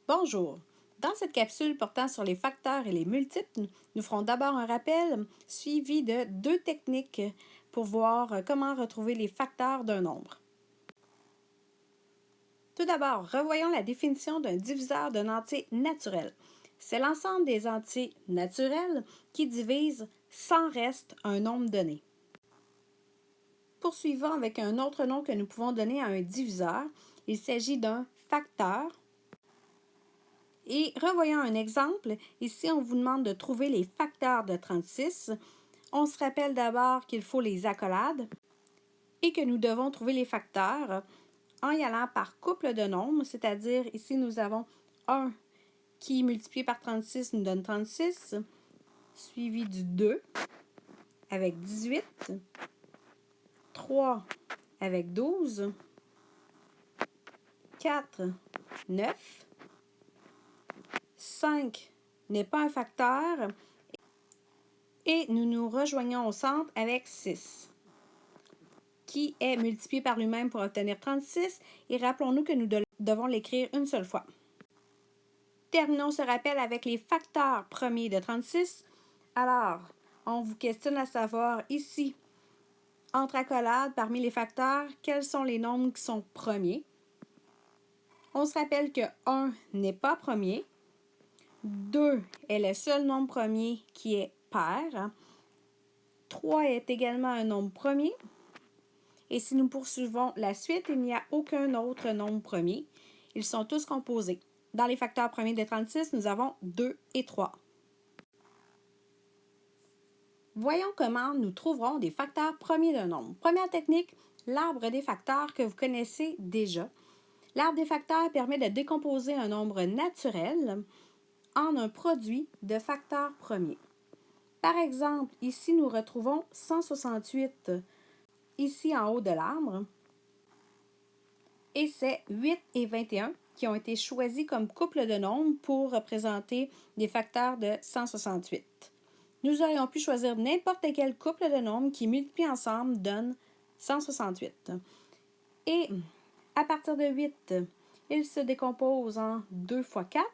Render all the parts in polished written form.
Bonjour! Dans cette capsule portant sur les facteurs et les multiples, nous ferons d'abord un rappel suivi de deux techniques pour voir comment retrouver les facteurs d'un nombre. Tout d'abord, revoyons la définition d'un diviseur d'un entier naturel. C'est l'ensemble des entiers naturels qui divisent sans reste un nombre donné. Poursuivons avec un autre nom que nous pouvons donner à un diviseur. Il s'agit d'un facteur. Et revoyons un exemple. Ici, on vous demande de trouver les facteurs de 36. On se rappelle d'abord qu'il faut les accolades et que nous devons trouver les facteurs en y allant par couple de nombres, c'est-à-dire ici nous avons 1 qui multiplié par 36 nous donne 36, suivi du 2 avec 18, 3 avec 12, 4, 9, 5 n'est pas un facteur et nous nous rejoignons au centre avec 6 qui est multiplié par lui-même pour obtenir 36 et rappelons-nous que nous devons l'écrire une seule fois. Terminons ce rappel avec les facteurs premiers de 36. Alors, on vous questionne à savoir ici, entre accolades, parmi les facteurs, quels sont les nombres qui sont premiers. On se rappelle que 1 n'est pas premier. 2 est le seul nombre premier qui est pair. 3 est également un nombre premier. Et si nous poursuivons la suite, il n'y a aucun autre nombre premier. Ils sont tous composés. Dans les facteurs premiers de 36, nous avons 2 et 3. Voyons comment nous trouverons des facteurs premiers d'un nombre. Première technique, l'arbre des facteurs que vous connaissez déjà. L'arbre des facteurs permet de décomposer un nombre naturel en un produit de facteurs premiers. Par exemple, ici nous retrouvons 168 ici en haut de l'arbre et c'est 8 et 21 qui ont été choisis comme couple de nombres pour représenter des facteurs de 168. Nous aurions pu choisir n'importe quel couple de nombres qui multiplient ensemble donne 168. Et à partir de 8, il se décompose en 2 fois 4.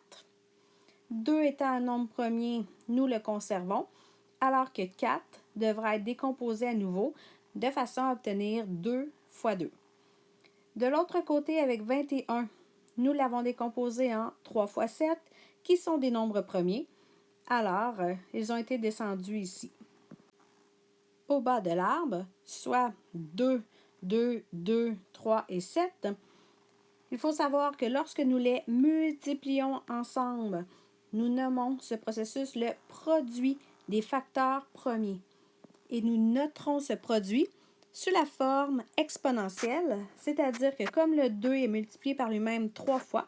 2 étant un nombre premier, nous le conservons, alors que 4 devra être décomposé à nouveau de façon à obtenir 2 fois 2. De l'autre côté, avec 21, nous l'avons décomposé en 3 fois 7, qui sont des nombres premiers. Alors, ils ont été descendus ici. Au bas de l'arbre, soit 2, 2, 2, 3 et 7, il faut savoir que lorsque nous les multiplions ensemble, nous nommons ce processus le produit des facteurs premiers. Et nous noterons ce produit sous la forme exponentielle, c'est-à-dire que comme le 2 est multiplié par lui-même 3 fois,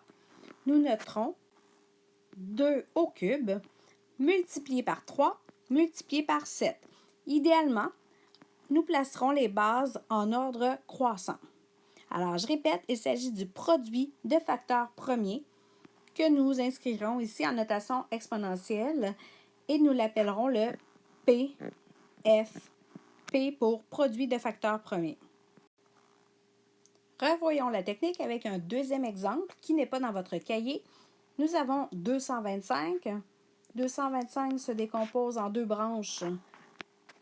nous noterons 2 au cube multiplié par 3 multiplié par 7. Idéalement, nous placerons les bases en ordre croissant. Alors, je répète, il s'agit du produit de facteurs premiers que nous inscrirons ici en notation exponentielle et nous l'appellerons le PF. P pour produit de facteurs premiers. Revoyons la technique avec un deuxième exemple qui n'est pas dans votre cahier. Nous avons 225. 225 se décompose en deux branches,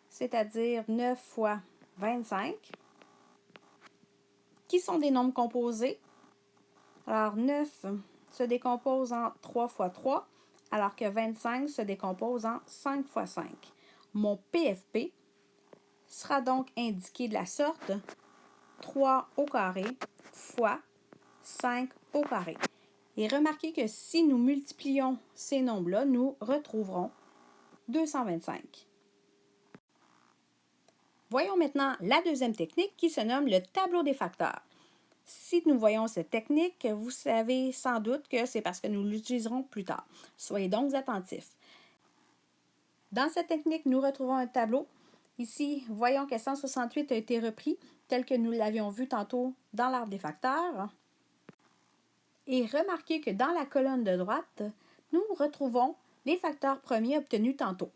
c'est-à-dire 9 fois 25, qui sont des nombres composés. Alors, 9 se décompose en 3 fois 3, alors que 25 se décompose en 5 fois 5. Mon PFP sera donc indiqué de la sorte 3 au carré fois 5 au carré. Et remarquez que si nous multiplions ces nombres-là, nous retrouverons 225. Voyons maintenant la deuxième technique qui se nomme le tableau des facteurs. Si nous voyons cette technique, vous savez sans doute que c'est parce que nous l'utiliserons plus tard. Soyez donc attentifs. Dans cette technique, nous retrouvons un tableau. Ici, voyons que 168 a été repris tel que nous l'avions vu tantôt dans l'arbre des facteurs. Et remarquez que dans la colonne de droite, nous retrouvons les facteurs premiers obtenus tantôt.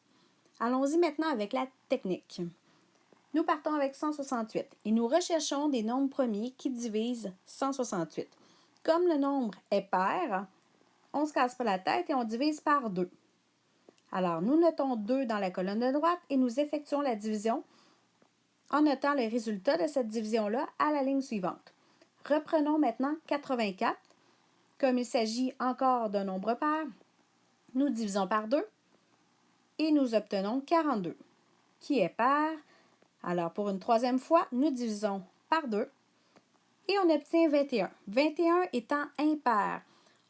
Allons-y maintenant avec la technique. Nous partons avec 168 et nous recherchons des nombres premiers qui divisent 168. Comme le nombre est pair, on ne se casse pas la tête et on divise par 2. Alors, nous notons 2 dans la colonne de droite et nous effectuons la division en notant le résultat de cette division-là à la ligne suivante. Reprenons maintenant 84. Comme il s'agit encore d'un nombre pair, nous divisons par 2 et nous obtenons 42, qui est pair. Alors, pour une troisième fois, nous divisons par 2 et on obtient 21. 21 étant impair.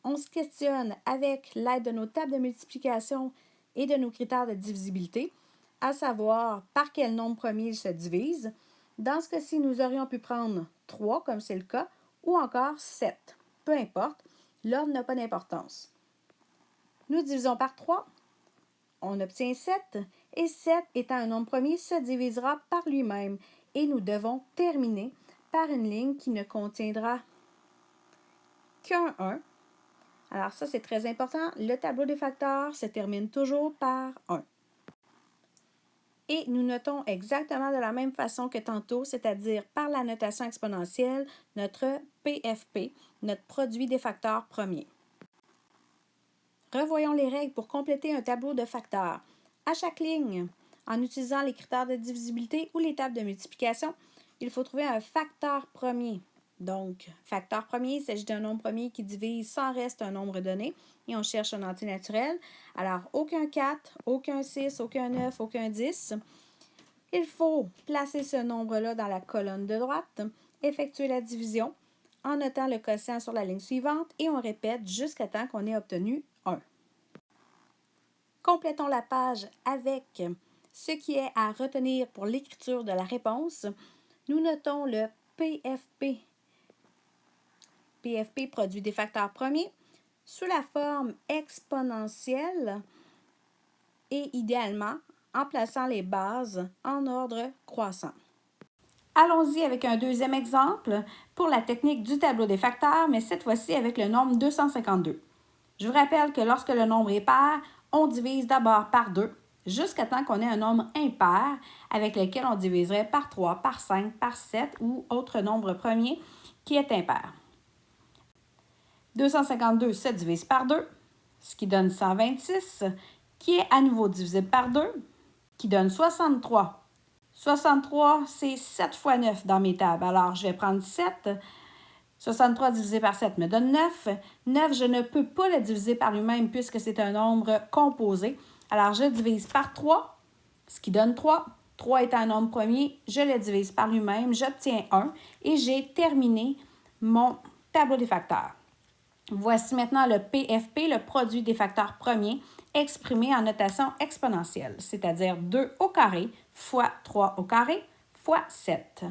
On se questionne avec l'aide de nos tables de multiplication et de nos critères de divisibilité, à savoir par quel nombre premier il se divise. Dans ce cas-ci, nous aurions pu prendre 3, comme c'est le cas, ou encore 7. Peu importe, l'ordre n'a pas d'importance. Nous divisons par 3, on obtient 7, et 7 étant un nombre premier se divisera par lui-même, et nous devons terminer par une ligne qui ne contiendra qu'un 1. Alors ça, c'est très important. Le tableau des facteurs se termine toujours par 1. Et nous notons exactement de la même façon que tantôt, c'est-à-dire par la notation exponentielle, notre PFP, notre produit des facteurs premiers. Revoyons les règles pour compléter un tableau de facteurs. À chaque ligne, en utilisant les critères de divisibilité ou les tables de multiplication, il faut trouver un facteur premier. Donc, facteur premier, il s'agit d'un nombre premier qui divise sans reste un nombre donné et on cherche un antinaturel. Alors, aucun 4, aucun 6, aucun 9, aucun 10. Il faut placer ce nombre-là dans la colonne de droite, effectuer la division en notant le quotient sur la ligne suivante et on répète jusqu'à temps qu'on ait obtenu 1. Complétons la page avec ce qui est à retenir pour l'écriture de la réponse. Nous notons le PFP. PFP, produit des facteurs premiers, sous la forme exponentielle et idéalement en plaçant les bases en ordre croissant. Allons-y avec un deuxième exemple pour la technique du tableau des facteurs, mais cette fois-ci avec le nombre 252. Je vous rappelle que lorsque le nombre est pair, on divise d'abord par 2 jusqu'à temps qu'on ait un nombre impair avec lequel on diviserait par 3, par 5, par 7 ou autre nombre premier qui est impair. 252 se divise par 2, ce qui donne 126, qui est à nouveau divisible par 2, qui donne 63. 63, c'est 7 fois 9 dans mes tables. Alors, je vais prendre 7. 63 divisé par 7 me donne 9. 9, je ne peux pas le diviser par lui-même puisque c'est un nombre composé. Alors, je divise par 3, ce qui donne 3. 3 étant un nombre premier, je le divise par lui-même, j'obtiens 1 et j'ai terminé mon tableau des facteurs. Voici maintenant le PFP, le produit des facteurs premiers, exprimé en notation exponentielle, c'est-à-dire 2 au carré fois 3 au carré fois 7.